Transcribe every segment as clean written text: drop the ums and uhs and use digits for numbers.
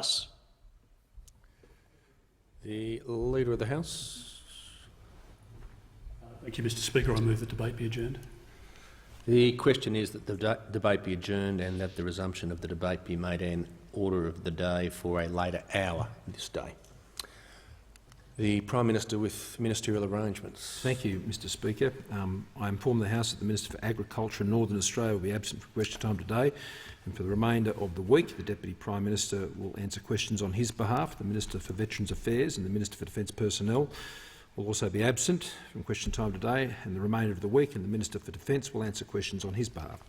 discuss. The Leader of the House. Thank you, Mr Speaker. I move the debate be adjourned. The question is that the debate be adjourned and that the resumption of the debate be made an order of the day for a later hour this day. The Prime Minister with ministerial arrangements. Thank you, Mr Speaker. I inform the House that the Minister for Agriculture in Northern Australia will be absent for question time today, and for the remainder of the week the Deputy Prime Minister will answer questions on his behalf. The Minister for Veterans Affairs and the Minister for Defence Personnel will also be absent from question time today and the remainder of the week, and the Minister for Defence will answer questions on his behalf.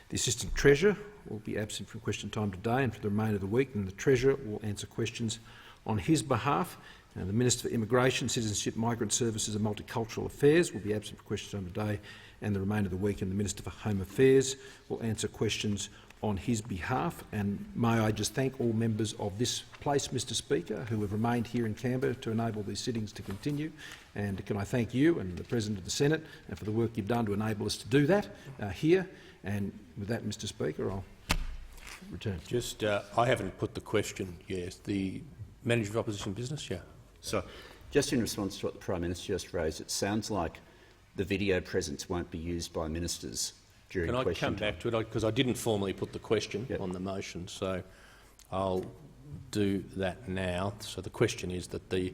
The Assistant Treasurer will be absent from question time today and for the remainder of the week, and the Treasurer will answer questions on his behalf. And the Minister for Immigration, Citizenship, Migrant Services and Multicultural Affairs will be absent for question time today and the remainder of the week, and the Minister for Home Affairs will answer questions on his behalf. And may I just thank all members of this place, Mr Speaker, who have remained here in Canberra to enable these sittings to continue. And can I thank you and the President of the Senate and for the work you've done to enable us to do that here. And with that, Mr Speaker, I'll return. Just, I haven't put the question. Yes, the Manager of Opposition Business. Yeah. So, just in response to what the Prime Minister just raised, it sounds like the video presence won't be used by ministers during question time. Can I come back to it? Because I didn't formally put the question on the motion, so I'll do that now. So the question is that the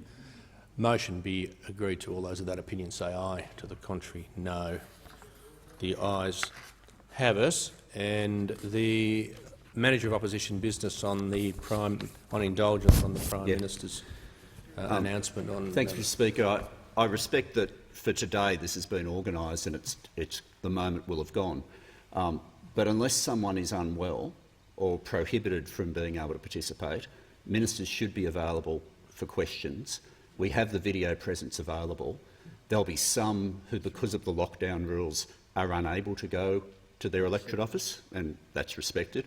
motion be agreed to. All those of that opinion say aye. To the contrary, no. The ayes have it, and the Manager of Opposition Business on the indulgence on the Prime Minister's announcement on. Thanks, Mr Speaker. I respect that for today this has been organised and the moment will have gone. But unless someone is unwell or prohibited from being able to participate, ministers should be available for questions. We have the video presence available. There'll be some who, because of the lockdown rules, are unable to go to their electorate office, and that's respected.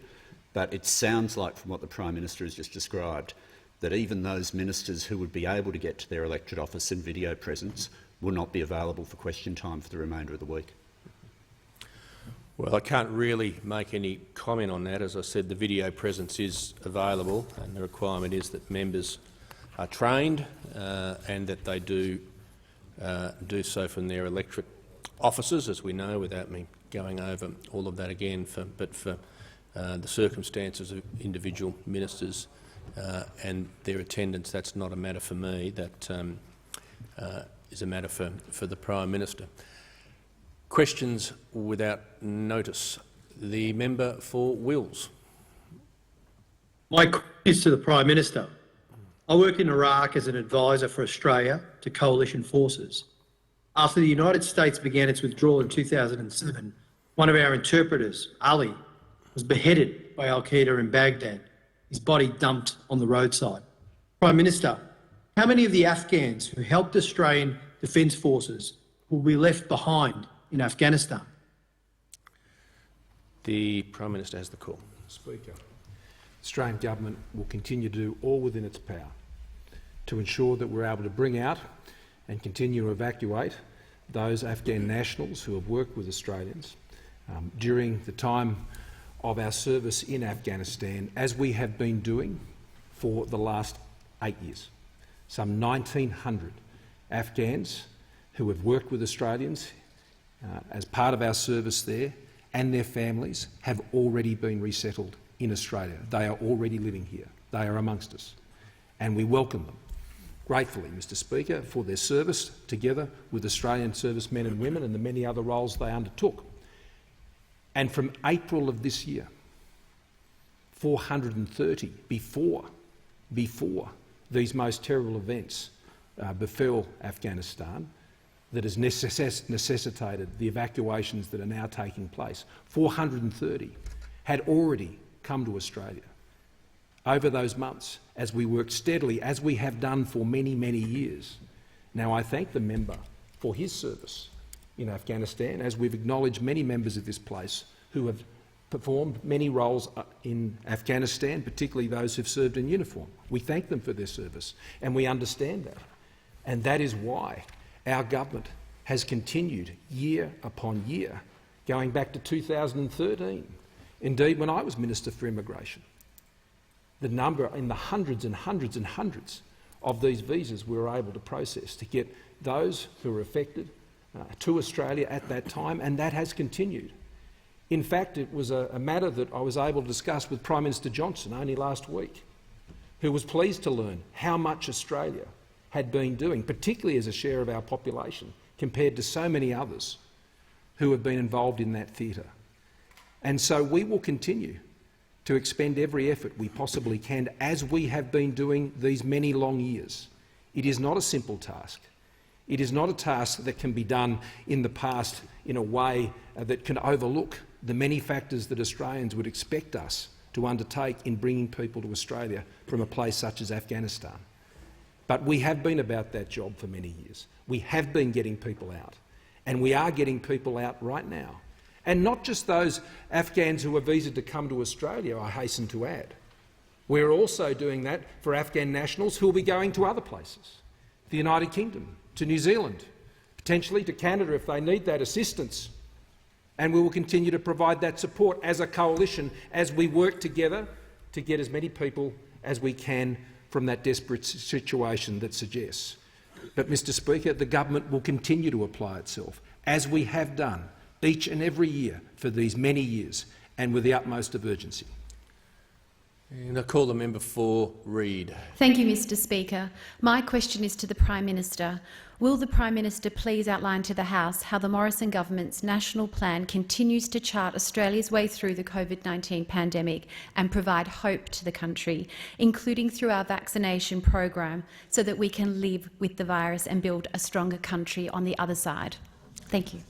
But it sounds like, from what the Prime Minister has just described, that even those ministers who would be able to get to their electorate office in video presence will not be available for question time for the remainder of the week. Well, I can't really make any comment on that. As I said, the video presence is available, and the requirement is that members are trained and that they do so from their electorate offices, as we know, without me going over all of that again. But for the circumstances of individual ministers and their attendance, that's not a matter for me. That is a matter for the Prime Minister. Questions without notice. The member for Wills. My question is to the Prime Minister. I worked in Iraq as an advisor for Australia to coalition forces. After the United States began its withdrawal in 2007, one of our interpreters, Ali, was beheaded by al-Qaeda in Baghdad, his body dumped on the roadside. Prime Minister, how many of the Afghans who helped Australian Defence Forces will be left behind in Afghanistan? The Prime Minister has the call. Speaker, the Australian Government will continue to do all within its power to ensure that we're able to bring out and continue to evacuate those Afghan nationals who have worked with Australians during the time of our service in Afghanistan, as we have been doing for the last 8 years. Some 1,900 Afghans who have worked with Australians as part of our service there, and their families have already been resettled in Australia. They are already living here. They are amongst us, and we welcome them gratefully, Mr Speaker, for their service together with Australian servicemen and women and the many other roles they undertook. And from April of this year, 430 before these most terrible events befell Afghanistan, that has necessitated the evacuations that are now taking place. 430 had already come to Australia over those months as we worked steadily, as we have done for many, many years. Now, I thank the member for his service in Afghanistan, as we've acknowledged many members of this place who have performed many roles in Afghanistan, particularly those who've served in uniform. We thank them for their service, and we understand that. And that is why our government has continued year upon year, going back to 2013, indeed when I was Minister for Immigration, the number in the hundreds and hundreds and hundreds of these visas we were able to process to get those who were affected to Australia at that time, and that has continued. In fact, it was a matter that I was able to discuss with Prime Minister Johnson only last week, who was pleased to learn how much Australia had been doing, particularly as a share of our population, compared to so many others who have been involved in that theatre. And so we will continue to expend every effort we possibly can, as we have been doing these many long years. It is not a simple task. It is not a task that can be done in the past in a way that can overlook the many factors that Australians would expect us to undertake in bringing people to Australia from a place such as Afghanistan. But we have been about that job for many years. We have been getting people out, and we are getting people out right now. And not just those Afghans who are visaed to come to Australia, I hasten to add. We're also doing that for Afghan nationals who will be going to other places, the United Kingdom, to New Zealand, potentially to Canada if they need that assistance. And we will continue to provide that support as a coalition as we work together to get as many people as we can from that desperate situation that suggests. But, Mr Speaker, the government will continue to apply itself, as we have done each and every year for these many years, and with the utmost of urgency. And I call the member for Reid. Thank you, Mr Speaker. My question is to the Prime Minister. Will the Prime Minister please outline to the House how the Morrison government's national plan continues to chart Australia's way through the COVID-19 pandemic and provide hope to the country, including through our vaccination program, so that we can live with the virus and build a stronger country on the other side? Thank you.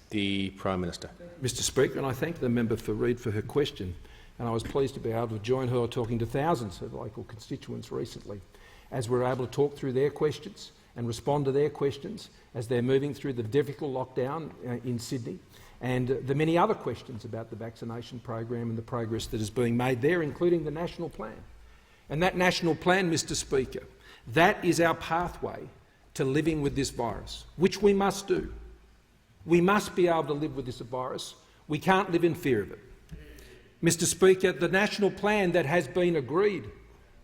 The Prime Minister. Mr Speaker, and I thank the member for Reid for her question, and I was pleased to be able to join her talking to thousands of local constituents recently, as we were able to talk through their questions and respond to their questions as they're moving through the difficult lockdown in Sydney, and the many other questions about the vaccination program and the progress that is being made there, including the national plan. And that national plan, Mr Speaker, that is our pathway to living with this virus, which we must do. We must be able to live with this virus. We can't live in fear of it. Mr Speaker, the national plan that has been agreed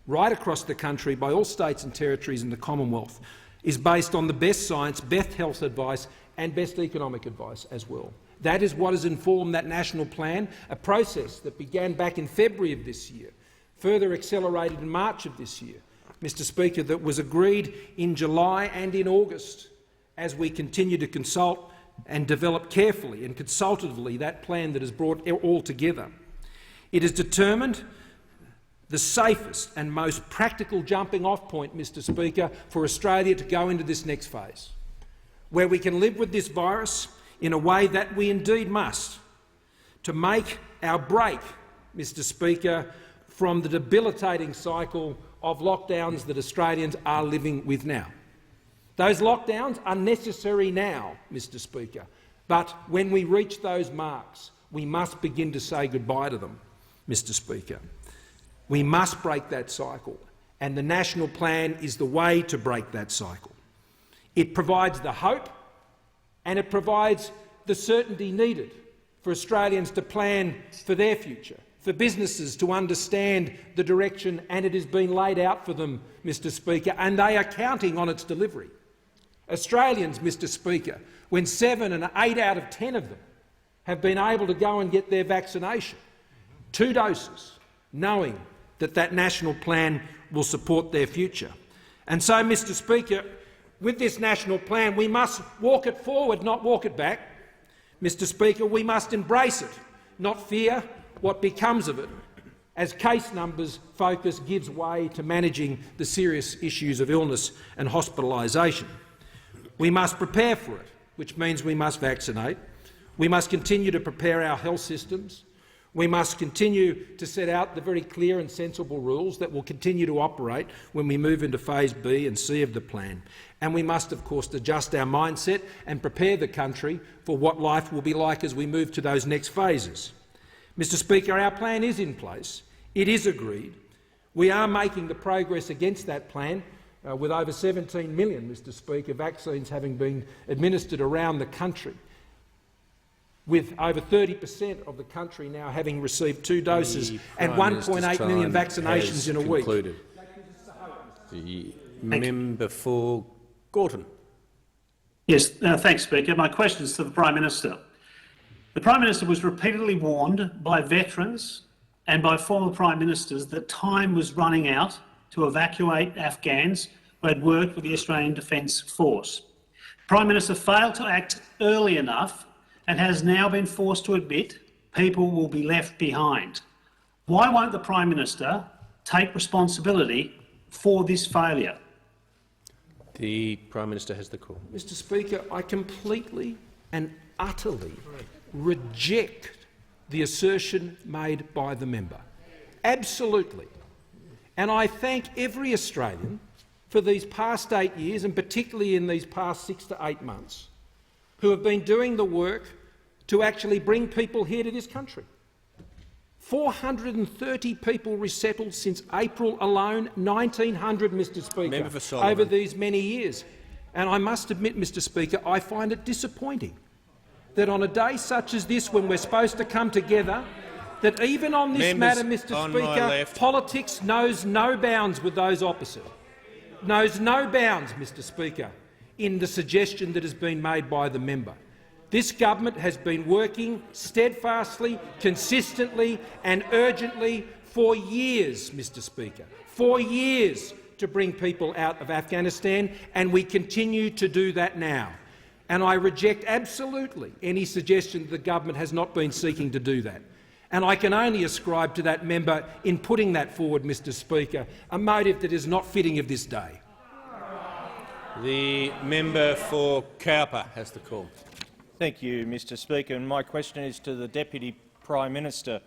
right across the country by all states and territories in the Commonwealth is based on the best science, best health advice and best economic advice as well. That is what has informed that national plan, a process that began back in February of this year, further accelerated in March of this year, Mr Speaker, that was agreed in July and in August as we continue to consult and develop carefully and consultatively that plan that has brought all together. It has determined the safest and most practical jumping-off point, Mr Speaker, for Australia to go into this next phase, where we can live with this virus in a way that we indeed must, to make our break, Mr Speaker, from the debilitating cycle of lockdowns that Australians are living with now. Those lockdowns are necessary now, Mr Speaker, but when we reach those marks, we must begin to say goodbye to them, Mr Speaker. We must break that cycle, and the national plan is the way to break that cycle. It provides the hope and it provides the certainty needed for Australians to plan for their future, for businesses to understand the direction, and it has been laid out for them, Mr Speaker, and they are counting on its delivery. Australians, Mr Speaker, when 7 and 8 out of 10 of them have been able to go and get their vaccination, 2 doses, knowing that that national plan will support their future. And so, Mr Speaker, with this national plan, we must walk it forward, not walk it back. Mr Speaker, we must embrace it, not fear what becomes of it, as case numbers focus gives way to managing the serious issues of illness and hospitalisation. We must prepare for it, which means we must vaccinate. We must continue to prepare our health systems. We must continue to set out the very clear and sensible rules that will continue to operate when we move into Phase B and C of the plan. And we must, of course, adjust our mindset and prepare the country for what life will be like as we move to those next phases. Mr Speaker, our plan is in place. It is agreed. We are making the progress against that plan, with over 17 million, Mr Speaker, vaccines having been administered around the country. with over 30% of the country now having received 2 doses and 1.8 million vaccinations in a week. The member for Gorton. Yes, thanks, Speaker. My question is to the Prime Minister. The Prime Minister was repeatedly warned by veterans and by former Prime Ministers that time was running out to evacuate Afghans who had worked with the Australian Defence Force. The Prime Minister failed to act early enough and has now been forced to admit people will be left behind. Why won't the Prime Minister take responsibility for this failure? The Prime Minister has the call. Mr Speaker, I completely and utterly reject the assertion made by the member. Absolutely. And I thank every Australian for these past 8 years, and particularly in these past 6 to 8 months, who have been doing the work to actually bring people here to this country. 430 people resettled since April alone, 1,900, Mr Speaker, over these many years. And I must admit, Mr Speaker, I find it disappointing that on a day such as this, when we're supposed to come together, that even on this matter, Mr Speaker, politics knows no bounds with those opposite. Knows no bounds, Mr Speaker, in the suggestion that has been made by the member. This government has been working steadfastly, consistently and urgently for years, Mr Speaker, for years to bring people out of Afghanistan, and we continue to do that now. And I reject absolutely any suggestion that the government has not been seeking to do that. And I can only ascribe to that member, in putting that forward, Mr Speaker, a motive that is not fitting of this day. The member for Cowper has the call. Thank you, Mr Speaker. And my question is to the Deputy Prime Minister.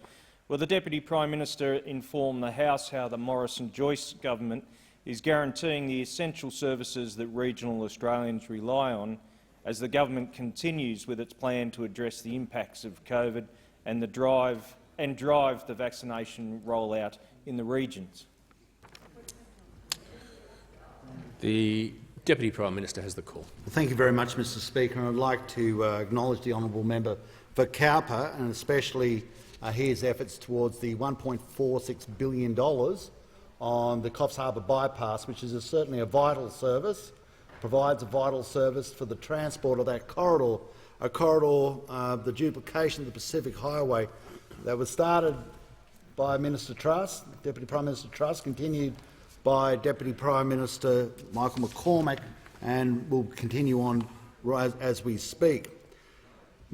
Will the Deputy Prime Minister inform the House how the Morrison-Joyce government is guaranteeing the essential services that regional Australians rely on as the government continues with its plan to address the impacts of COVID and drive the vaccination rollout in the regions? The Deputy Prime Minister has the call. Well, thank you very much, Mr Speaker. And I'd like to acknowledge the honourable member for Cowper, and especially his efforts towards the $1.46 billion on the Coffs Harbour bypass, which is certainly a vital service, provides a vital service for the transport of that corridor, the duplication of the Pacific Highway that was started by Minister Truss, Deputy Prime Minister Truss, continued by Deputy Prime Minister Michael McCormack, and will continue on as we speak.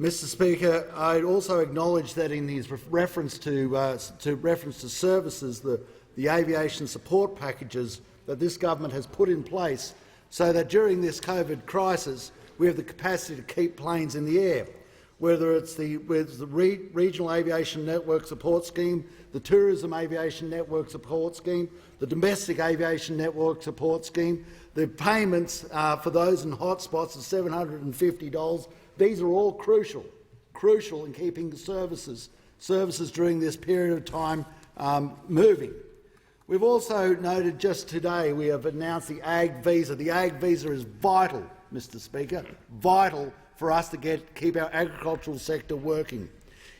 Mr Speaker, I also acknowledge that in his reference to services, the aviation support packages that this government has put in place so that during this COVID crisis we have the capacity to keep planes in the air, whether it's the Regional Aviation Network Support Scheme, the Tourism Aviation Network Support Scheme, the Domestic Aviation Network Support Scheme, the payments for those in hotspots of $750. These are all crucial in keeping the services during this period of time moving. We've also noted just today we have announced the Ag Visa. The Ag Visa is vital, Mr Speaker, vital for us to keep our agricultural sector working.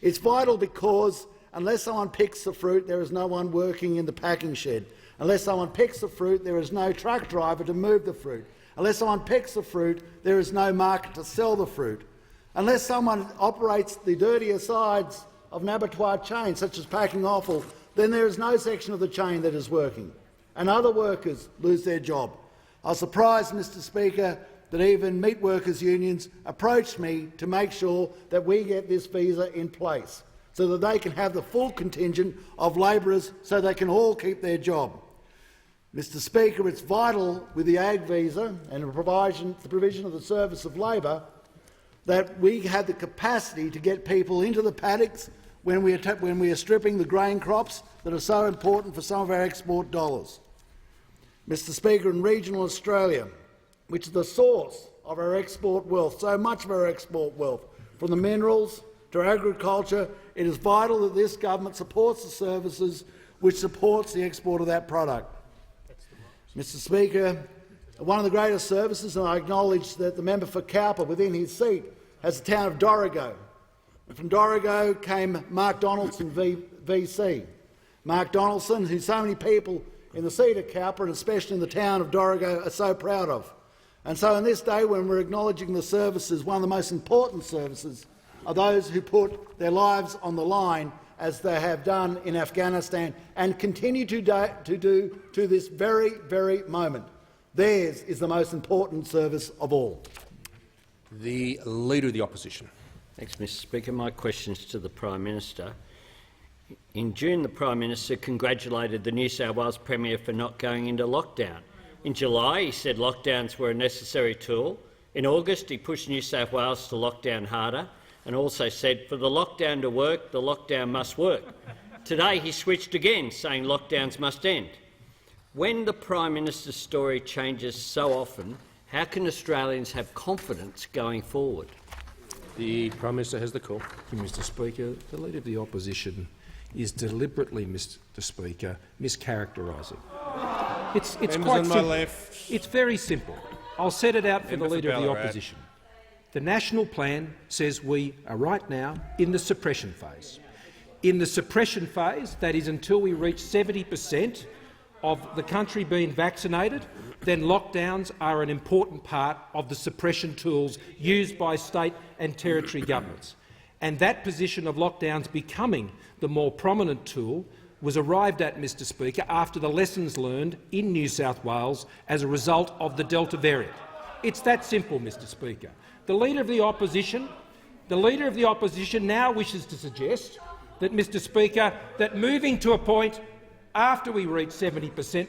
It's vital because unless someone picks the fruit, there is no one working in the packing shed. Unless someone picks the fruit, there is no truck driver to move the fruit. Unless someone picks the fruit, there is no market to sell the fruit. Unless someone operates the dirtier sides of an abattoir chain, such as packing offal, then there is no section of the chain that is working, and other workers lose their job. I was surprised, Mr Speaker, that even meat workers' unions approached me to make sure that we get this visa in place so that they can have the full contingent of labourers so they can all keep their job. Mr Speaker, it's vital with the Ag Visa and the provision of the service of labour that we have the capacity to get people into the paddocks when we are stripping the grain crops that are so important for some of our export dollars. Mr Speaker, in regional Australia, which is the source of our export wealth, so much of our export wealth, from the minerals to agriculture, it is vital that this government supports the services which supports the export of that product. Mr Speaker, one of the greatest services, and I acknowledge that the member for Cowper within his seat, has the town of Dorrigo. From Dorrigo came Mark Donaldson VC. Mark Donaldson, who so many people in the seat of Cowper and especially in the town of Dorrigo are so proud of. And so on this day, when we're acknowledging the services, one of the most important services are those who put their lives on the line as they have done in Afghanistan and continue to do to this very, very moment. Theirs is the most important service of all. The Leader of the Opposition. Thanks, Mr Speaker. My question is to the Prime Minister. In June, the Prime Minister congratulated the New South Wales Premier for not going into lockdown. In July, he said lockdowns were a necessary tool. In August, he pushed New South Wales to lock down harder and also said for the lockdown to work, the lockdown must work. Today, he switched again, saying lockdowns must end. When the Prime Minister's story changes so often, how can Australians have confidence going forward? The Prime Minister has the call. Thank you, Mr Speaker. The Leader of the Opposition is deliberately, Mr Speaker, mischaracterising. It's quite simple. It's very simple. I'll set it out for the Leader of the Opposition. The National Plan says we are right now in the suppression phase. In the suppression phase, that is until we reach 70% of the country being vaccinated, then lockdowns are an important part of the suppression tools used by state and territory governments. And that position of lockdowns becoming the more prominent tool was arrived at, Mr Speaker, after the lessons learned in New South Wales as a result of the Delta variant. It's that simple, Mr Speaker. The Leader of the Opposition now wishes to suggest that, Mr Speaker, that moving to a point after we reach 70%,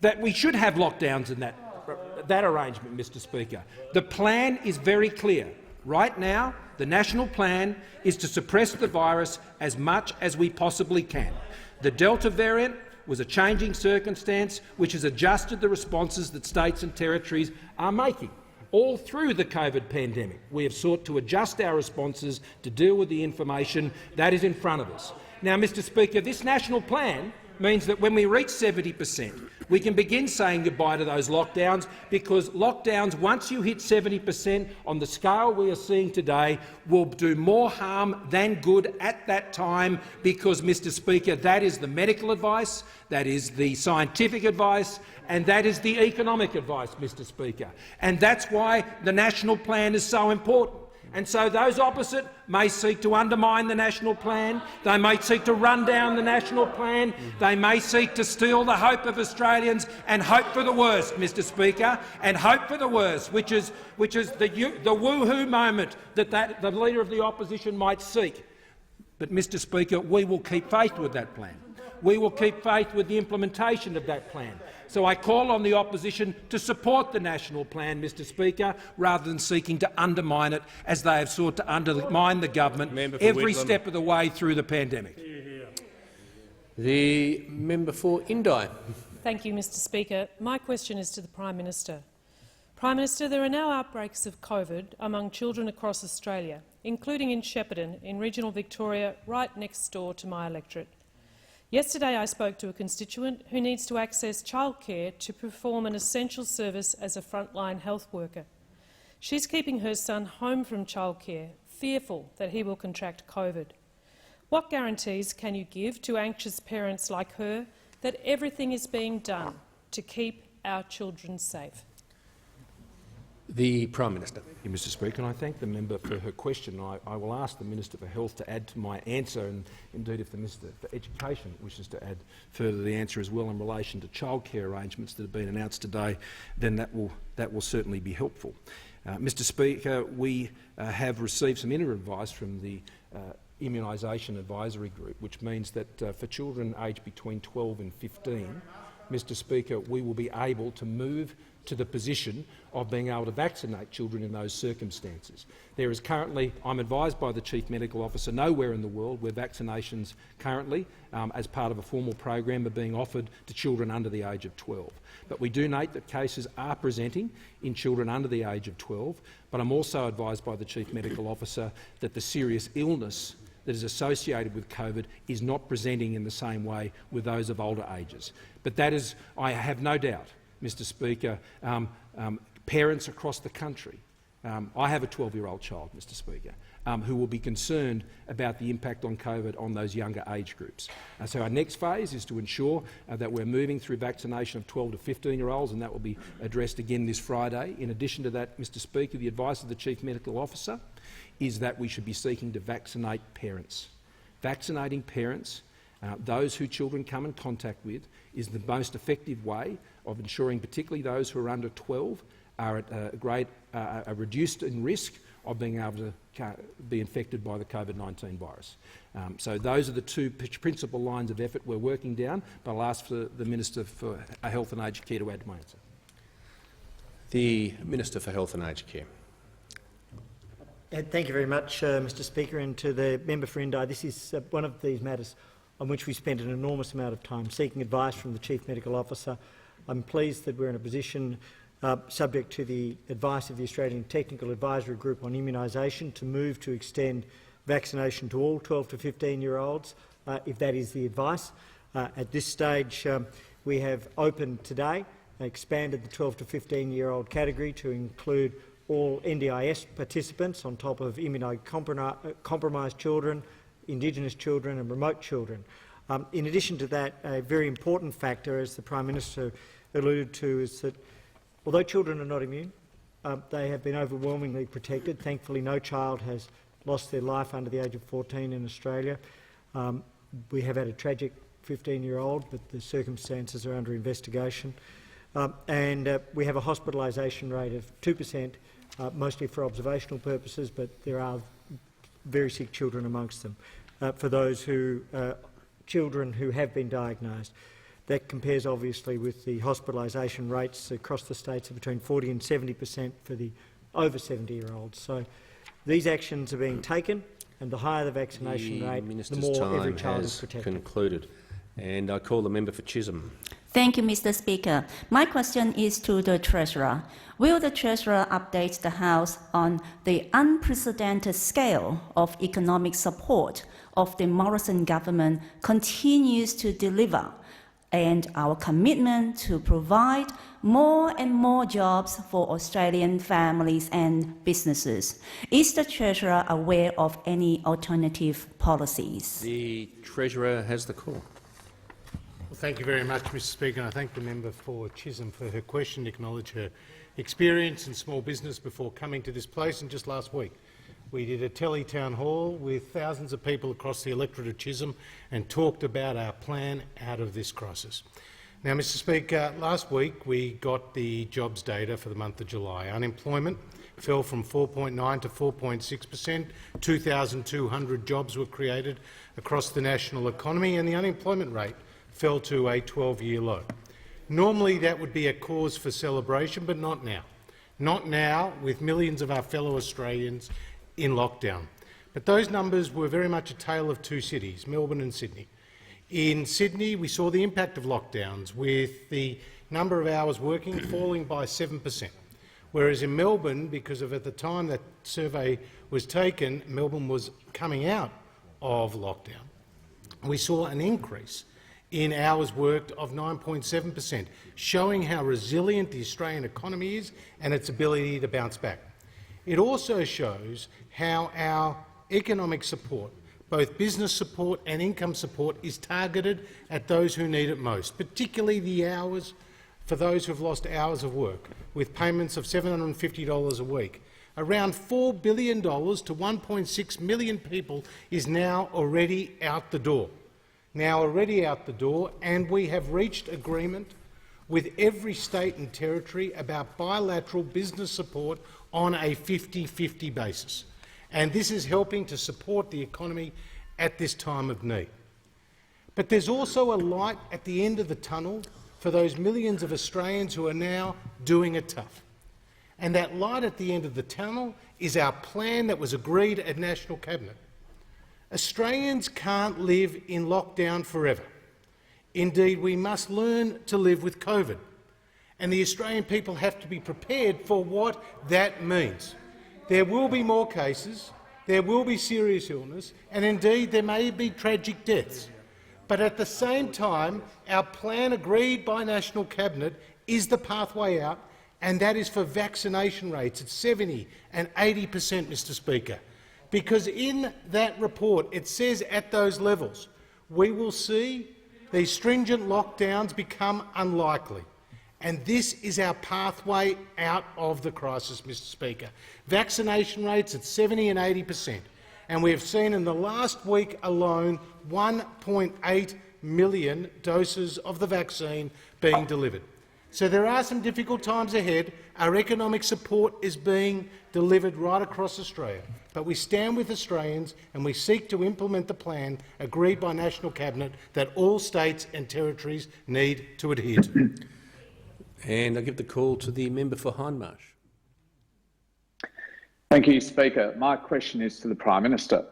that we should have lockdowns in that arrangement, Mr Speaker. The plan is very clear. Right now, the National Plan is to suppress the virus as much as we possibly can. The Delta variant was a changing circumstance which has adjusted the responses that states and territories are making. All through the COVID pandemic, we have sought to adjust our responses to deal with the information that is in front of us. Now, Mr Speaker, this National Plan means that when we reach 70%, we can begin saying goodbye to those lockdowns, because lockdowns, once you hit 70% on the scale we are seeing today, will do more harm than good at that time, because, Mr Speaker, that is the medical advice, that is the scientific advice, and that is the economic advice, Mr Speaker. And that's why the National Plan is so important. And so those opposite may seek to undermine the National Plan, they may seek to run down the National Plan, they may seek to steal the hope of Australians and hope for the worst, Mr Speaker, and hope for the worst, which is the woohoo moment that the Leader of the Opposition might seek. But, Mr Speaker, we will keep faith with that plan. We will keep faith with the implementation of that plan. So I call on the opposition to support the National Plan, Mr Speaker, rather than seeking to undermine it as they have sought to undermine the government every step of the way through the pandemic. The member for Indi. Thank you, Mr Speaker. My question is to the Prime Minister. Prime Minister, there are now outbreaks of COVID among children across Australia, including in Shepparton in regional Victoria, right next door to my electorate. Yesterday I spoke to a constituent who needs to access childcare to perform an essential service as a frontline health worker. She's keeping her son home from childcare, fearful that he will contract COVID. What guarantees can you give to anxious parents like her that everything is being done to keep our children safe? The Prime Minister. Thank you, Mr Speaker, and I thank the member for her question. I will ask the Minister for Health to add to my answer, and indeed if the Minister for Education wishes to add further the answer as well in relation to childcare arrangements that have been announced today, then that will certainly be helpful. Mr Speaker, we have received some interim advice from the Immunisation Advisory Group, which means that for children aged between 12 and 15, Mr Speaker, we will be able to move to the position of being able to vaccinate children in those circumstances. There is currently, I'm advised by the Chief Medical Officer, nowhere in the world where vaccinations currently, as part of a formal program, are being offered to children under the age of 12. But we do note that cases are presenting in children under the age of 12, but I'm also advised by the Chief Medical Officer that the serious illness that is associated with COVID is not presenting in the same way with those of older ages. But that is, I have no doubt, Mr Speaker, parents across the country I have a 12-year-old child, Mr Speaker, who will be concerned about the impact on COVID on those younger age groups. So our next phase is to ensure that we're moving through vaccination of 12 to 15-year-olds, and that will be addressed again this Friday. In addition to that, Mr Speaker, the advice of the Chief Medical Officer is that we should be seeking to vaccinate parents. Vaccinating parents, those who children come in contact with, is the most effective way of ensuring particularly those who are under 12 are at are reduced in risk of being able to be infected by the COVID-19 virus. So those are the two principal lines of effort we're working down, but I'll ask for the Minister for Health and Aged Care to add to my answer. The Minister for Health and Aged Care. Thank you very much, Mr Speaker, and to the member for Indi. This is one of these matters on which we spent an enormous amount of time seeking advice from the Chief Medical Officer. I'm pleased that we're in a position, subject to the advice of the Australian Technical Advisory Group on Immunisation, to move to extend vaccination to all 12 to 15-year-olds, if that is the advice. At this stage, we have opened today, expanded the 12 to 15-year-old category to include all NDIS participants on top of immunocompromised children, Indigenous children and remote children. In addition to that, a very important factor, as the Prime Minister alluded to, is that although children are not immune, they have been overwhelmingly protected. Thankfully, no child has lost their life under the age of 14 in Australia. We have had a tragic 15-year-old, but the circumstances are under investigation. And we have a hospitalisation rate of 2%, mostly for observational purposes, but there are very sick children amongst them. For those children who have been diagnosed, that compares obviously with the hospitalisation rates across the states of between 40% and 70% for the over 70-year-olds. So these actions are being taken, and the higher the vaccination rate, the more every child is protected. Concluded. And I call the member for Chisholm. Thank you, Mr Speaker. My question is to the Treasurer. Will the Treasurer update the House on the unprecedented scale of economic support of the Morrison government continues to deliver, and our commitment to provide more and more jobs for Australian families and businesses? Is the Treasurer aware of any alternative policies? The Treasurer has the call. Well, thank you very much, Mr Speaker, and I thank the member for Chisholm for her question, to acknowledge her experience in small business before coming to this place. And just last week, we did a tele-town hall with thousands of people across the electorate of Chisholm and talked about our plan out of this crisis. Now, Mr Speaker, last week we got the jobs data for the month of July. Unemployment fell from 4.9 to 4.6%. 2,200 jobs were created across the national economy, and the unemployment rate fell to a 12-year low. Normally that would be a cause for celebration, but not now. Not now, with millions of our fellow Australians in lockdown. But those numbers were very much a tale of two cities, Melbourne and Sydney. In Sydney, we saw the impact of lockdowns, with the number of hours working falling by 7%, whereas in Melbourne, because of at the time that survey was taken, Melbourne was coming out of lockdown, we saw an increase in hours worked of 9.7%, showing how resilient the Australian economy is and its ability to bounce back. It also shows how our economic support, both business support and income support, is targeted at those who need it most, particularly the hours for those who have lost hours of work, with payments of $750 a week. Around $4 billion to 1.6 million people is now already out the door. And we have reached agreement with every state and territory about bilateral business support on a 50-50 basis. And this is helping to support the economy at this time of need. But there's also a light at the end of the tunnel for those millions of Australians who are now doing it tough. And that light at the end of the tunnel is our plan that was agreed at National Cabinet. Australians can't live in lockdown forever. Indeed, we must learn to live with COVID, and the Australian people have to be prepared for what that means. There will be more cases, there will be serious illness, and indeed there may be tragic deaths. But at the same time, our plan agreed by National Cabinet is the pathway out, and that is for vaccination rates at 70 and 80%, Mr Speaker. Because in that report it says at those levels we will see these stringent lockdowns become unlikely. And this is our pathway out of the crisis, Mr Speaker. Vaccination rates at 70 and 80%. And we have seen in the last week alone 1.8 million doses of the vaccine being delivered. So there are some difficult times ahead. Our economic support is being delivered right across Australia. But we stand with Australians and we seek to implement the plan agreed by National Cabinet that all states and territories need to adhere to. And I give the call to the member for Hindmarsh. Thank you, Speaker. My question is to the Prime Minister.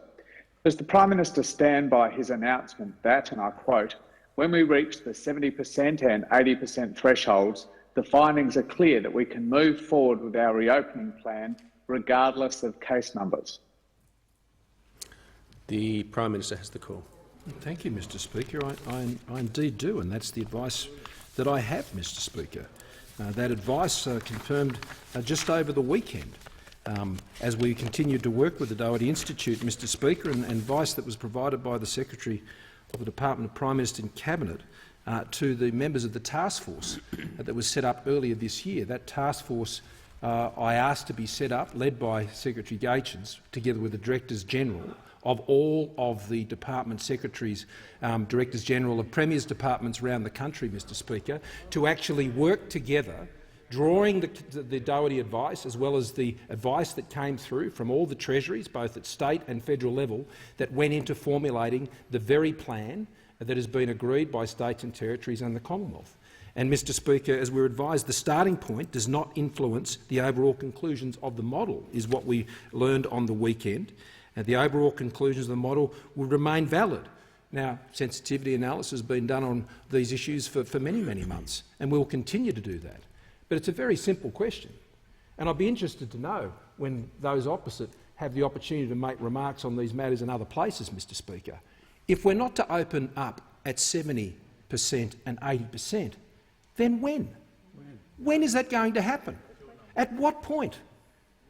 Does the Prime Minister stand by his announcement that, and I quote, "When we reach the 70% and 80% thresholds, the findings are clear that we can move forward with our reopening plan regardless of case numbers"? The Prime Minister has the call. Thank you, Mr Speaker. I indeed do, and that's the advice that I have, Mr Speaker. That advice confirmed just over the weekend as we continued to work with the Doherty Institute, Mr Speaker, and advice that was provided by the Secretary of the Department of Prime Minister and Cabinet to the members of the task force that was set up earlier this year. That task force I asked to be set up, led by Secretary Gaetjens, together with the Directors General of all of the department secretaries, Directors General of Premiers' departments around the country, Mr Speaker, to actually work together, drawing the Doherty advice as well as the advice that came through from all the treasuries, both at state and federal level, that went into formulating the very plan that has been agreed by states and territories and the Commonwealth. And, Mr Speaker, as we're advised, the starting point does not influence the overall conclusions of the model, is what we learned on the weekend. And the overall conclusions of the model will remain valid. Now, sensitivity analysis has been done on these issues for many, many months, and we will continue to do that. But it's a very simple question, and I'd be interested to know when those opposite have the opportunity to make remarks on these matters in other places, Mr Speaker. If we're not to open up at 70% and 80%, then when? When is that going to happen? At what point?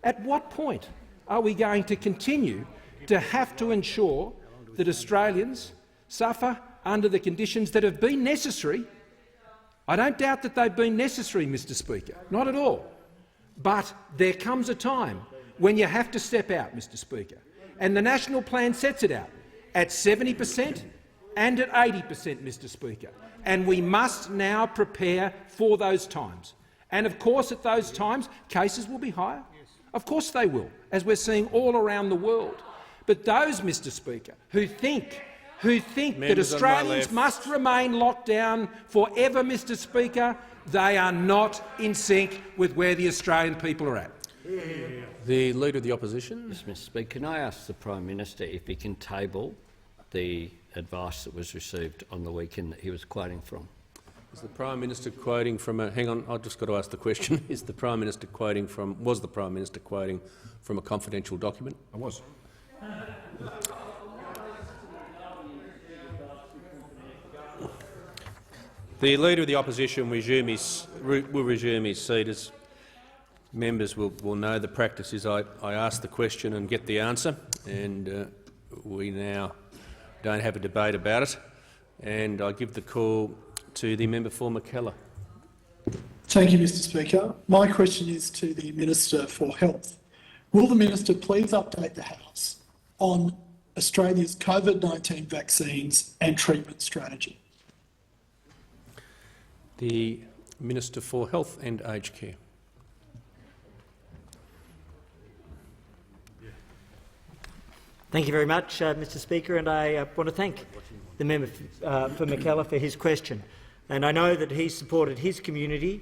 At what point are we going to continue to have to ensure that Australians suffer under the conditions that have been necessary? I don't doubt that they've been necessary, Mr Speaker, not at all. But there comes a time when you have to step out, Mr Speaker, and the National Plan sets it out at 70% and at 80%, Mr Speaker, and we must now prepare for those times. And of course, at those times, cases will be higher. Of course they will, as we're seeing all around the world. But those, Mr Speaker, who think that Australians must remain locked down forever, Mr Speaker, they are not in sync with where the Australian people are at. The Leader of the Opposition. Yes, Mr Speaker, can I ask the Prime Minister if he can table the advice that was received on the weekend that he was quoting from? Is the Prime Minister quoting from a— hang on, I've just got to ask the question. Is the Prime Minister quoting from— was the Prime Minister quoting from a confidential document? I was. The Leader of the Opposition will resume his seat. As members will know, the practice is I ask the question and get the answer, and we now don't have a debate about it. And I give the call to the member for McKellar. Thank you, Mr Speaker. My question is to the Minister for Health. Will the Minister please update the House on Australia's COVID-19 vaccines and treatment strategy? The Minister for Health and Aged Care. Thank you very much, Mr Speaker, and I want to thank the member for McKellar for his question. And I know that he's supported his community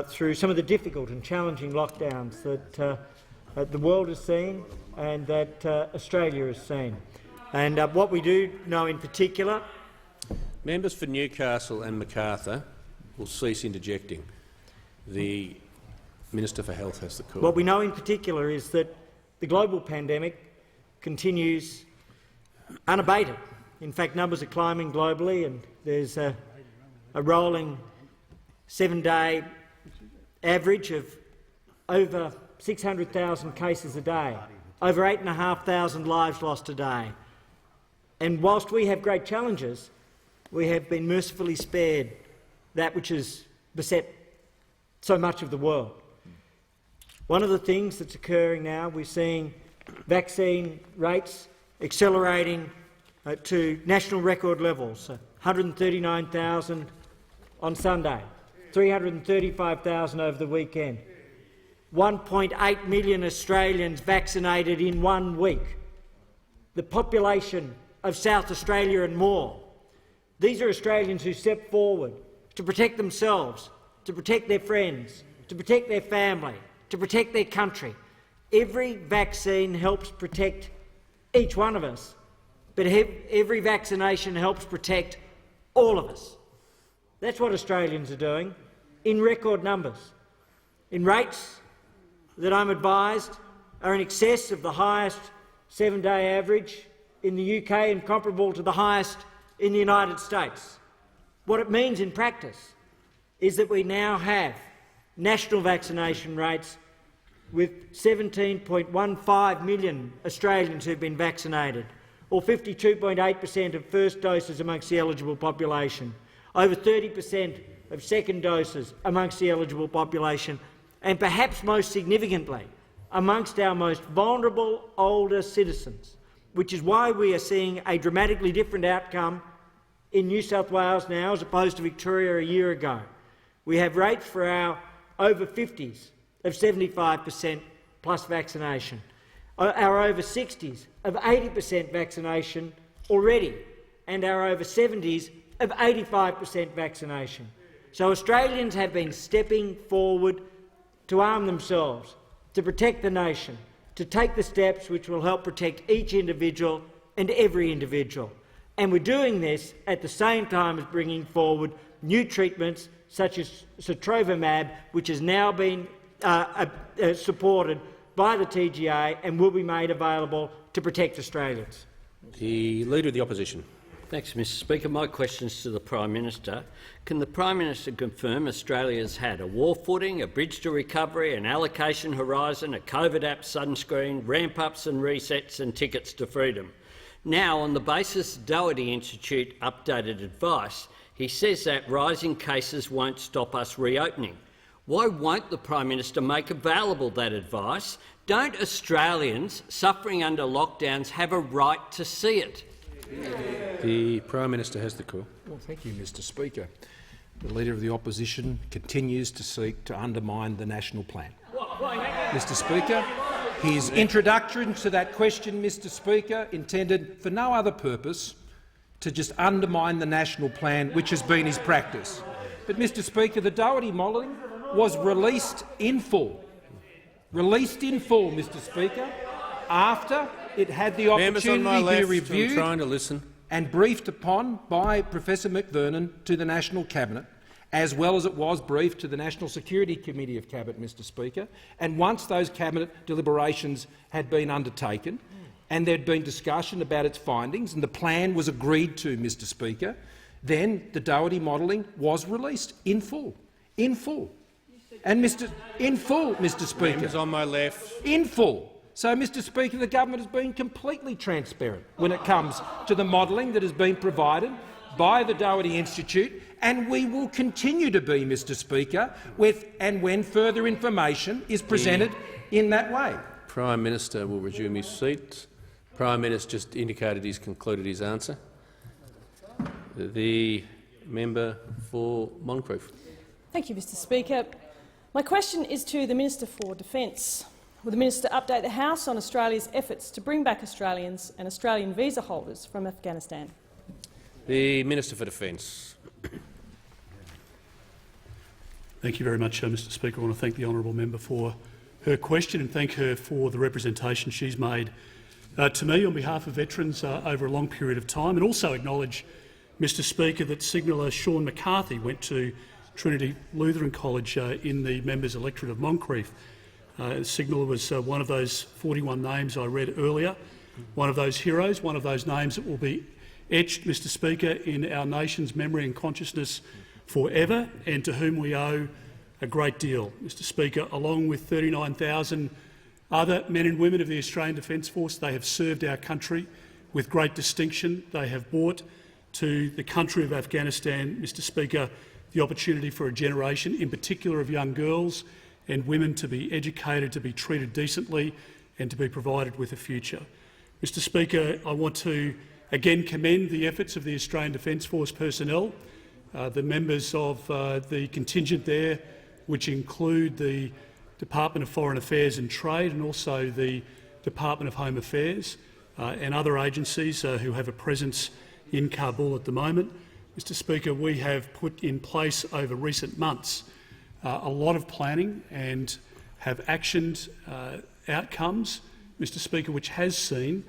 through some of the difficult and challenging lockdowns that the world has seen and that Australia has seen. And what we do know in particular— Members for Newcastle and Macarthur will cease interjecting. The Minister for Health has the call. What we know in particular is that the global pandemic continues unabated. In fact, numbers are climbing globally, and there's a rolling 7-day average of over 600,000 cases a day, over 8,500 lives lost a day. And whilst we have great challenges, we have been mercifully spared that which has beset so much of the world. One of the things that's occurring now, we're seeing vaccine rates accelerating to national record levels, 139,000 on Sunday, 335,000 over the weekend, 1.8 million Australians vaccinated in 1 week, the population of South Australia and more. These are Australians who step forward to protect themselves, to protect their friends, to protect their family, to protect their country. Every vaccine helps protect each one of us, but every vaccination helps protect all of us. That's what Australians are doing, in record numbers, in rates that I'm advised are in excess of the highest 7-day average in the UK and comparable to the highest in the United States. What it means in practice is that we now have national vaccination rates with 17.15 million Australians who've been vaccinated, or 52.8% of first doses amongst the eligible population, over 30% of second doses amongst the eligible population, and perhaps most significantly, amongst our most vulnerable older citizens, which is why we are seeing a dramatically different outcome in New South Wales now as opposed to Victoria a year ago. We have rates for our over 50s of 75% plus vaccination, our over 60s of 80% vaccination already, and our over 70s of 85% vaccination. So Australians have been stepping forward to arm themselves, to protect the nation, to take the steps which will help protect each individual and every individual. And we're doing this at the same time as bringing forward new treatments such as sotrovimab, which has now been supported by the TGA and will be made available to protect Australians. The Leader of the Opposition. Thanks, Mr Speaker. My question is to the Prime Minister. Can the Prime Minister confirm Australia has had a war footing, a bridge to recovery, an allocation horizon, a COVID app sunscreen, ramp-ups and resets and tickets to freedom? Now, on the basis of Doherty Institute updated advice, he says that rising cases won't stop us reopening. Why won't the Prime Minister make available that advice? Don't Australians suffering under lockdowns have a right to see it? The Prime Minister has the call. Well, thank you, Mr Speaker. The Leader of the Opposition continues to seek to undermine the national plan. Mr Speaker, his introduction to that question, Mr Speaker, intended for no other purpose to just undermine the national plan, which has been his practice. But, Mr Speaker, the Doherty modelling was released in full. Released in full, Mr Speaker, after it had the opportunity to be reviewed and briefed upon by Professor McVernon to the National Cabinet, as well as it was briefed to the National Security Committee of Cabinet, Mr Speaker. And once those Cabinet deliberations had been undertaken and there had been discussion about its findings and the plan was agreed to, Mr Speaker, then the Doherty modelling was released in full. In full. And in full, Mr Speaker. Members on my left. In full. So, Mr Speaker, the government has been completely transparent when it comes to the modelling that has been provided by the Doherty Institute, and we will continue to be, Mr Speaker, when further information is presented in that way. Prime Minister will resume his seat. Prime Minister just indicated he's concluded his answer. The member for Moncrieff. Thank you, Mr Speaker. My question is to the Minister for Defence. Will the Minister update the House on Australia's efforts to bring back Australians and Australian visa holders from Afghanistan? The Minister for Defence. Thank you very much, Mr Speaker. I want to thank the honourable member for her question and thank her for the representation she's made to me on behalf of veterans over a long period of time, and also acknowledge, Mr Speaker, that signaller Sean McCarthy went to Trinity Lutheran College in the members' electorate of Moncrieff. Signaller was one of those 41 names I read earlier, one of those heroes, one of those names that will be etched, Mr Speaker, in our nation's memory and consciousness forever, and to whom we owe a great deal, Mr Speaker. Along with 39,000 other men and women of the Australian Defence Force, they have served our country with great distinction. They have brought to the country of Afghanistan, Mr Speaker, the opportunity for a generation, in particular of young girls and women, to be educated, to be treated decently and to be provided with a future. Mr Speaker, I want to again commend the efforts of the Australian Defence Force personnel, the members of the contingent there, which include the Department of Foreign Affairs and Trade and also the Department of Home Affairs and other agencies who have a presence in Kabul at the moment. Mr Speaker, we have put in place over recent months a lot of planning and have actioned outcomes, Mr Speaker, which has seen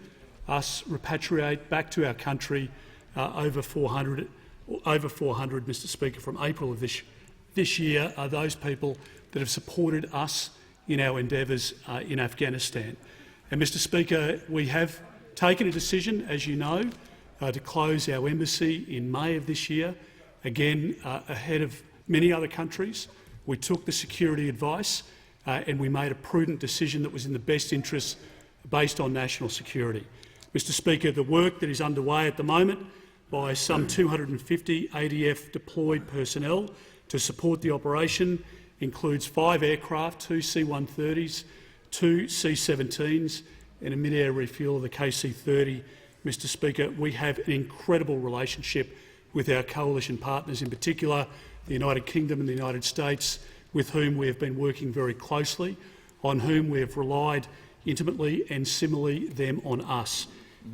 us repatriate back to our country over 400, Mr Speaker, from April of this year, are those people that have supported us in our endeavours in Afghanistan. And, Mr Speaker, we have taken a decision, as you know, to close our embassy in May of this year, again ahead of many other countries. We took the security advice and we made a prudent decision that was in the best interests based on national security. Mr Speaker, the work that is underway at the moment by some 250 ADF deployed personnel to support the operation includes 5 aircraft, 2 C-130s, 2 C-17s and a mid-air refuel of the KC-30. Mr Speaker, we have an incredible relationship with our coalition partners, in particular the United Kingdom and the United States, with whom we have been working very closely, on whom we have relied intimately and similarly them on us.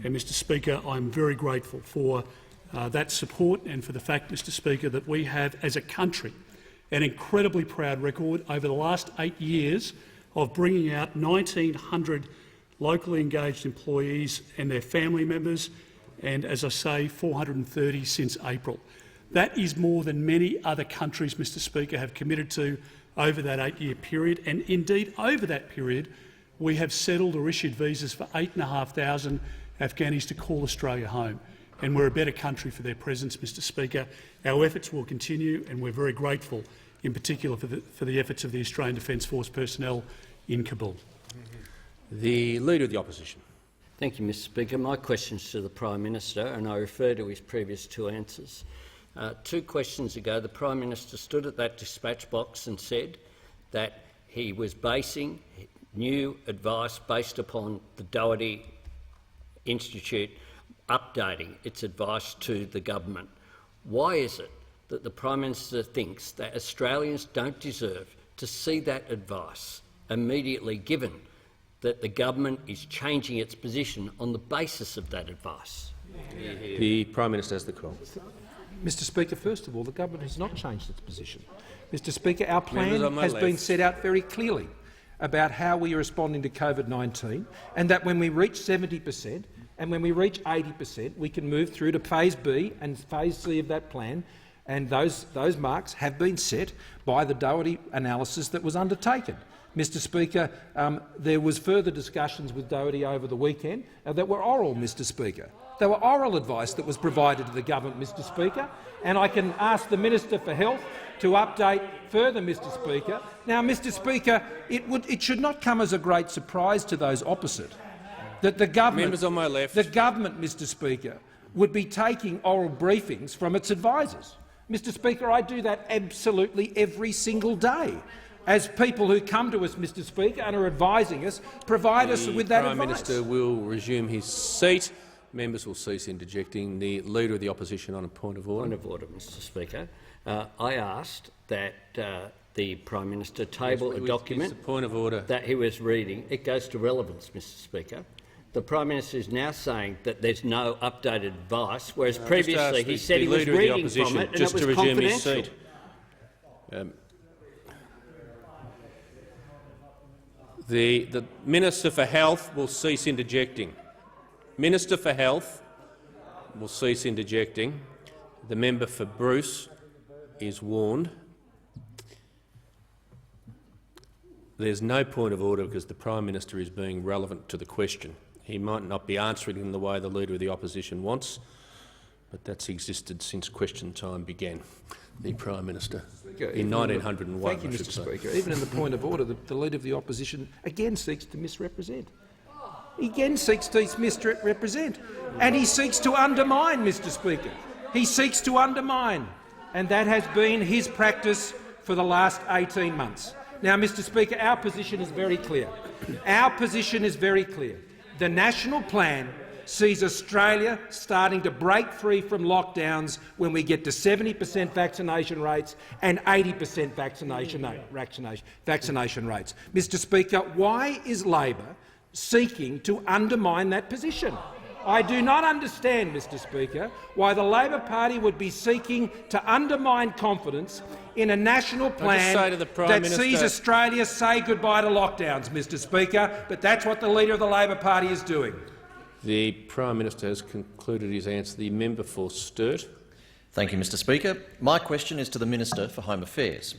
And, Mr Speaker, I'm very grateful for that support and for the fact, Mr Speaker, that we have as a country an incredibly proud record over the last 8 years of bringing out 1,900 locally engaged employees and their family members, and, as I say, 430 since April. That is more than many other countries, Mr Speaker, have committed to over that 8-year period, and indeed over that period we have settled or issued visas for 8,500 Afghanis to call Australia home, and we're a better country for their presence, Mr Speaker. Our efforts will continue, and we're very grateful, in particular for the efforts of the Australian Defence Force personnel in Kabul. The Leader of the Opposition. Thank you, Mr Speaker. My question is to the Prime Minister, and I refer to his previous 2 answers. 2 questions ago, the Prime Minister stood at that dispatch box and said that he was basing new advice based upon the Doherty Institute updating its advice to the government. Why is it that the Prime Minister thinks that Australians don't deserve to see that advice immediately given that the government is changing its position on the basis of that advice? The Prime Minister has the call. Mr Speaker, first of all, the government has not changed its position. Mr Speaker, our plan has been set out very clearly about how we are responding to COVID-19, and that when we reach 70% and when we reach 80%, we can move through to Phase B and Phase C of that plan, and those marks have been set by the Doherty analysis that was undertaken. Mr Speaker, there was further discussions with Doherty over the weekend that were oral, Mr Speaker. There were oral advice that was provided to the government, Mr Speaker, and I can ask the Minister for Health to update further, Mr Speaker. Now, Mr Speaker, it should not come as a great surprise to those opposite that the government, Members on my left. the government, Mr Speaker, would be taking oral briefings from its advisers. Mr Speaker, I do that absolutely every single day, as people who come to us, Mr Speaker, and are advising us provide us with that advice. The Prime Minister will resume his seat. Members will cease interjecting. The Leader of the Opposition on a point of order. Point of order, Mr Speaker. I asked that the Prime Minister table a document point of order that he was reading. It goes to relevance, Mr Speaker. The Prime Minister is now saying that there's no updated advice, whereas previously he said he was reading from it and it was confidential. The Minister for Health will cease interjecting. Minister for Health will cease interjecting. The member for Bruce is warned. There's no point of order because the Prime Minister is being relevant to the question. He might not be answering in the way the Leader of the Opposition wants, but that's existed since question time began. The Prime Minister. in 1901. Thank you, Mr. Speaker. Even in the point of order, the Leader of the Opposition again seeks to misrepresent. He again seeks to misrepresent. And he seeks to undermine, Mr. Speaker. He seeks to undermine. And that has been his practice for the last 18 months. Now, Mr. Speaker, our position is very clear. Our position is very clear. The National Plan sees Australia starting to break free from lockdowns when we get to 70% vaccination rates and 80% vaccination rates. Mr. Speaker, why is Labor seeking to undermine that position? I do not understand, Mr. Speaker, why the Labor Party would be seeking to undermine confidence in a national plan that sees Australia say goodbye to lockdowns, Mr. Speaker, but that's what the Leader of the Labor Party is doing. The Prime Minister has concluded his answer. The member for Sturt. Thank you, Mr. Speaker. My question is to the Minister for Home Affairs.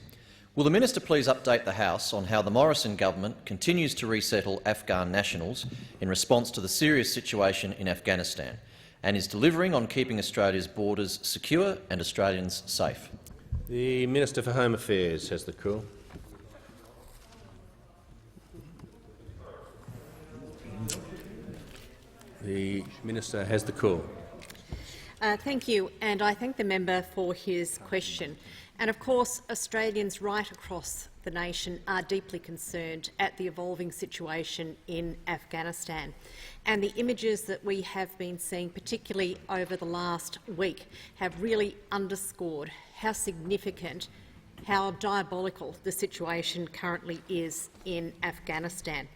Will the Minister please update the House on how the Morrison government continues to resettle Afghan nationals in response to the serious situation in Afghanistan and is delivering on keeping Australia's borders secure and Australians safe? The Minister for Home Affairs has the call. The Minister has the call. Thank you, and I thank the member for his question. And of course, Australians right across the nation are deeply concerned at the evolving situation in Afghanistan. And the images that we have been seeing, particularly over the last week, have really underscored how significant, how diabolical the situation currently is in Afghanistan.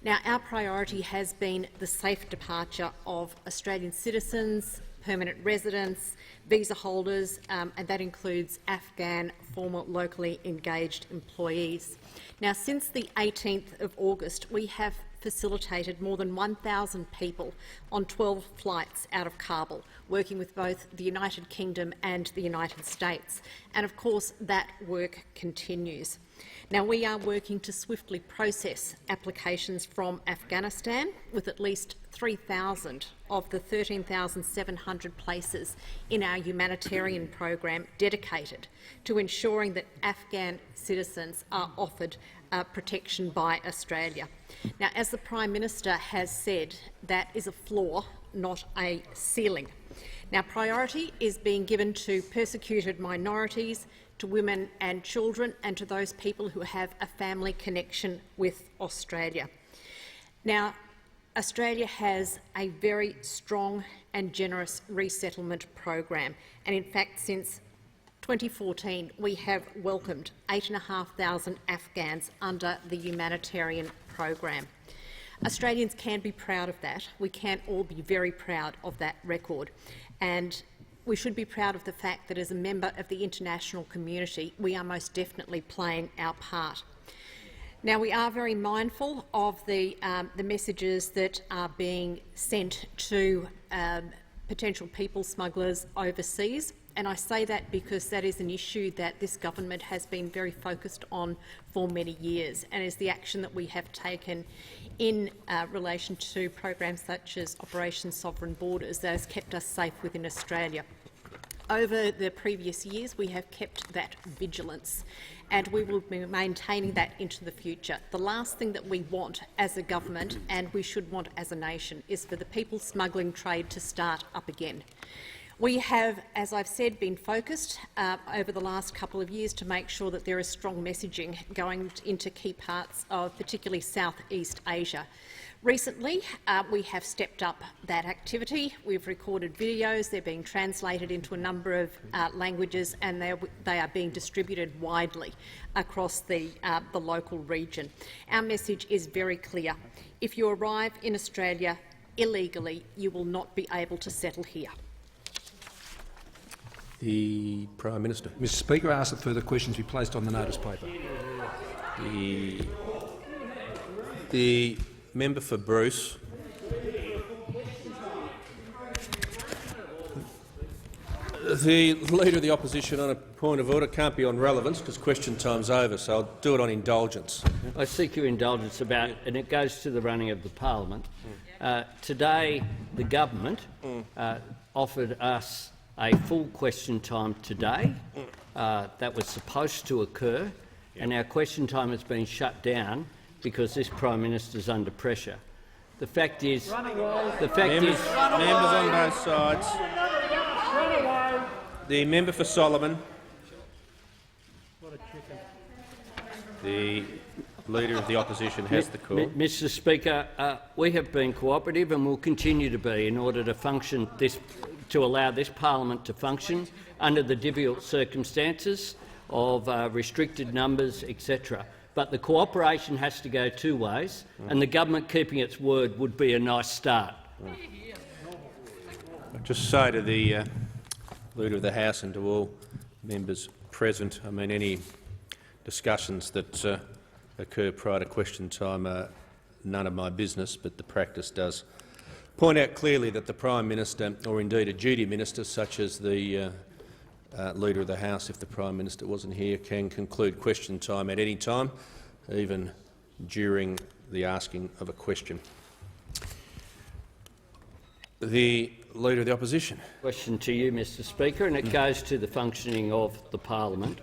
Now, our priority has been the safe departure of Australian citizens, permanent residents, visa holders, and that includes Afghan former locally engaged employees. Now, since the 18th of August, we have facilitated more than 1,000 people on 12 flights out of Kabul, working with both the United Kingdom and the United States. And of course, that work continues. Now, we are working to swiftly process applications from Afghanistan, with at least 3,000 of the 13,700 places in our humanitarian program dedicated to ensuring that Afghan citizens are offered protection by Australia. Now, as the Prime Minister has said, that is a floor, not a ceiling. Now, priority is being given to persecuted minorities, to women and children, and to those people who have a family connection with Australia. Now, Australia has a very strong and generous resettlement program, and in fact, since 2014, we have welcomed 8,500 Afghans under the humanitarian program. Australians can be proud of that. We can all be very proud of that record. And we should be proud of the fact that as a member of the international community, we are most definitely playing our part. Now, we are very mindful of the messages that are being sent to potential people smugglers overseas. And I say that because that is an issue that this government has been very focused on for many years, and is the action that we have taken in relation to programs such as Operation Sovereign Borders that has kept us safe within Australia. Over the previous years, we have kept that vigilance, and we will be maintaining that into the future. The last thing that we want as a government, and we should want as a nation, is for the people smuggling trade to start up again. We have, as I've said, been focused over the last couple of years to make sure that there is strong messaging going into key parts of particularly Southeast Asia. Recently, we have stepped up that activity. We've recorded videos. They're being translated into a number of languages, and they are being distributed widely across the local region. Our message is very clear. If you arrive in Australia illegally, you will not be able to settle here. The Prime Minister. Mr. Speaker, I ask that further questions be placed on the notice paper. The member for Bruce. The Leader of the Opposition on a point of order can't be on relevance because question time's over, so I'll do it on indulgence. I seek your indulgence about, and it goes to the running of the Parliament. Today, the government offered us a full question time today. That was supposed to occur, and our question time has been shut down because this Prime Minister is under pressure. The fact is, members on both sides. The member for Solomon. The Leader of the Opposition has the call. Mr. Speaker, we have been cooperative and will continue to be in order to allow this parliament to function under the difficult circumstances of restricted numbers, etc. But the cooperation has to go two ways, and the government keeping its word would be a nice start. I'll just say to the Leader of the House and to all members present, I mean, any discussions that occur prior to question time are none of my business, but the practice does point out clearly that the Prime Minister, or indeed a duty minister such as the Leader of the House, if the Prime Minister wasn't here, can conclude question time at any time, even during the asking of a question. The Leader of the Opposition. Question to you, Mr. Speaker, and it goes to the functioning of the parliament,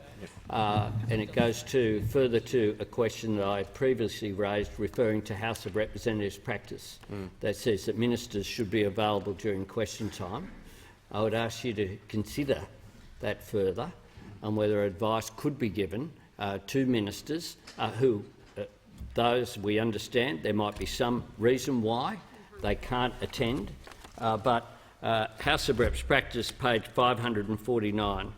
and it goes further to a question that I previously raised referring to House of Representatives practice that says that ministers should be available during question time. I would ask you to consider that further and whether advice could be given to ministers who, those we understand, there might be some reason why they can't attend, but House of Reps practice, page 549,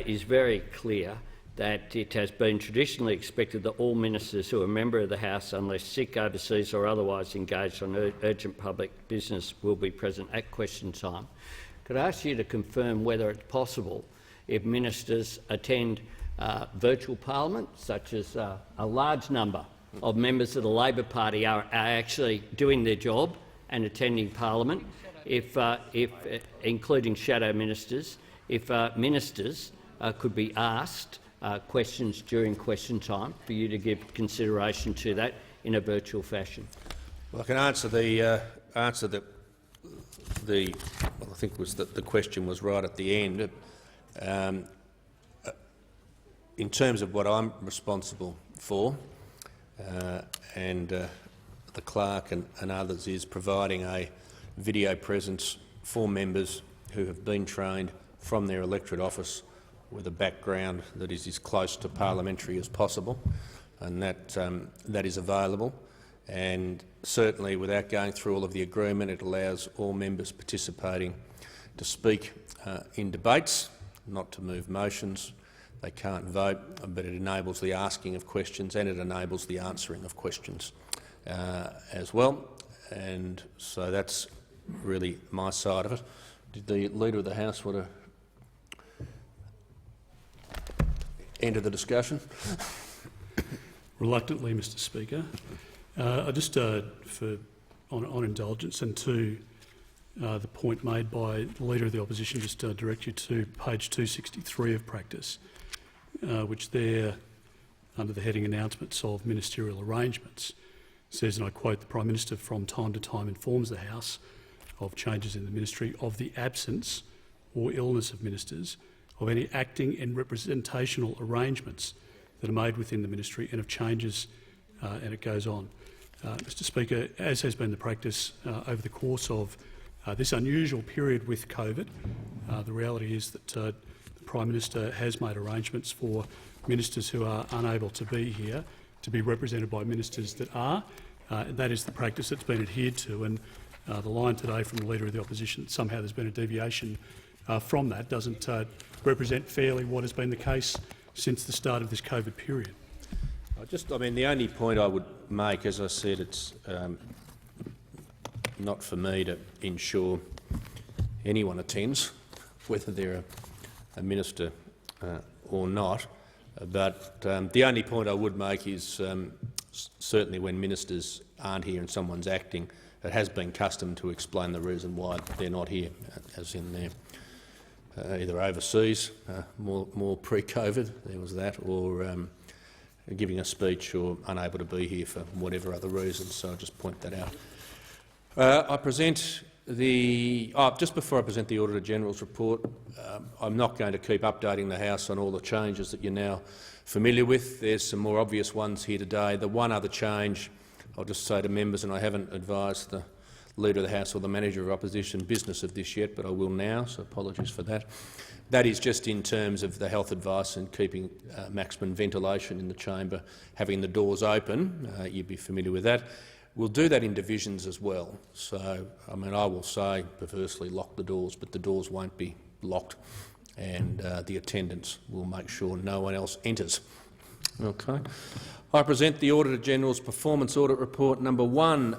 is very clear that it has been traditionally expected that all ministers who are a member of the House, unless sick, overseas or otherwise engaged on urgent public business, will be present at question time. Could I ask you to confirm whether it's possible, if ministers attend virtual parliament, such as a large number of members of the Labor Party are actually doing their job and attending parliament, if including shadow ministers, if ministers could be asked questions during question time, for you to give consideration to that in a virtual fashion? Well, I can answer the I think was that the question was right at the end. In terms of what I'm responsible for, and the clerk and others, is providing a video presence for members who have been trained from their electorate office with a background that is as close to parliamentary as possible, and that is available. And certainly, without going through all of the agreement, it allows all members participating to speak in debates, not to move motions. They can't vote, but it enables the asking of questions and it enables the answering of questions as well. And so that's really my side of it. Did the Leader of the House want to enter the discussion? Reluctantly, Mr. Speaker. I just, on indulgence and to the point made by the Leader of the Opposition, just direct you to page 263 of practice, which there, under the heading Announcements of Ministerial Arrangements, says, and I quote, "The Prime Minister from time to time informs the House of changes in the Ministry, of the absence or illness of ministers, of any acting and representational arrangements that are made within the Ministry, and of changes," and it goes on. Mr. Speaker, as has been the practice over the course of this unusual period with COVID, the reality is that the Prime Minister has made arrangements for ministers who are unable to be here to be represented by ministers that are. That is the practice that's been adhered to, and the line today from the Leader of the Opposition that somehow there's been a deviation from that doesn't represent fairly what has been the case since the start of this COVID period. I mean, the only point I would make, as I said, it's not for me to ensure anyone attends, whether they're a minister or not. But the only point I would make is certainly when ministers aren't here and someone's acting, it has been custom to explain the reason why they're not here, as in they're either overseas, more pre-COVID, there was that, or giving a speech or unable to be here for whatever other reasons. So I'll just point that out. I present Just before I present the Auditor-General's report, I'm not going to keep updating the House on all the changes that you're now familiar with. There's some more obvious ones here today. The one other change I'll just say to members, and I haven't advised the Leader of the House or the Manager of Opposition business of this yet, but I will now, so apologies for that. That is just in terms of the health advice and keeping maximum ventilation in the chamber, having the doors open. You'd be familiar with that. We'll do that in divisions as well. So, I mean, I will say, perversely, lock the doors, but the doors won't be locked, and the attendants will make sure no one else enters. Okay. I present the Auditor-General's Performance Audit Report number 1